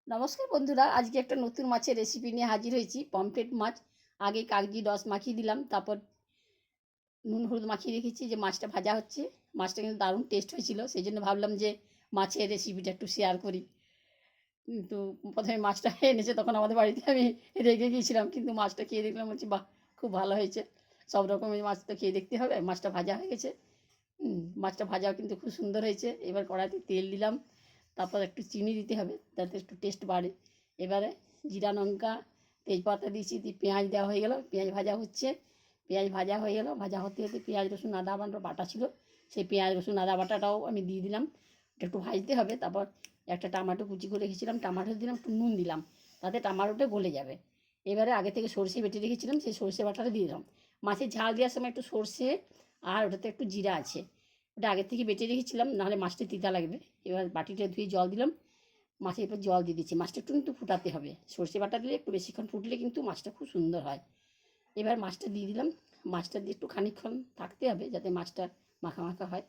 নমস্কার বন্ধুরা, আজকে একটা নতুন মাছের রেসিপি নিয়ে হাজির হয়েছি। পমফ্রেট মাছ আগে কাগজি রস মাখিয়ে দিলাম, তারপর নুন হলুদ মাখিয়ে রেখেছি। যে মাছটা ভাজা হচ্ছে, মাছটা কিন্তু দারুণ টেস্ট হয়েছিল। সেই জন্য ভাবলাম যে মাছের রেসিপিটা একটু শেয়ার করি। কিন্তু প্রথমে মাছটা এনেছে তখন আমাদের বাড়িতে আমি রেগে গিয়েছিলাম, কিন্তু মাছটা খেয়ে দেখলাম, বলছি বাহ, খুব ভালো হয়েছে। সব রকমের মাছ তো খেয়ে দেখতে হবে। মাছটা ভাজা হয়ে গেছে। মাছটা ভাজাও কিন্তু খুব সুন্দর হয়েছে। এবার কড়াইতে তেল দিলাম, তারপর একটু চিনি দিতে হবে যাতে একটু টেস্ট বাড়ে। এবারে জিরা লঙ্কা তেজপাতা দিয়েছি, দিয়ে পেঁয়াজ দেওয়া হয়ে গেল। পেঁয়াজ ভাজা হচ্ছে, পেঁয়াজ ভাজা হয়ে গেল। ভাজা হতে হতে পেঁয়াজ রসুন আদা বাটা ছিল, সেই পেঁয়াজ রসুন আদা বাটাটাও আমি দিয়ে দিলাম। ওটা একটু ভাজতে হবে। তারপর একটা টমেটো কুচি করে রেখেছিলাম, টমেটো দিলাম, একটু নুন দিলাম, তাতে টমেটোটা গলে যাবে। এবারে আগে থেকে সরষে বেটে রেখেছিলাম, সেই সরষে বাটাটা দিয়ে দিলাম। মাছের ঝাল দেওয়ার সময় একটু সরষে আর ওটাতে একটু জিরা আছে, ওটা আগের থেকে বেটে রেখেছিলাম, নাহলে মাছটা তিতা লাগবে। এবার বাটিটা ধুয়ে জল দিলাম, মাছের এরপর জল দিয়ে দিচ্ছি। মাছটা একটু কিন্তু ফুটাতে হবে, সর্ষে বাটা দিলে একটু বেশিক্ষণ ফুটলে কিন্তু মাছটা খুব সুন্দর হয়। এবার মাছটা দিয়ে দিলাম। মাছটা দিয়ে একটু খানিকক্ষণ থাকতে হবে যাতে মাছটা মাখা মাখা হয়।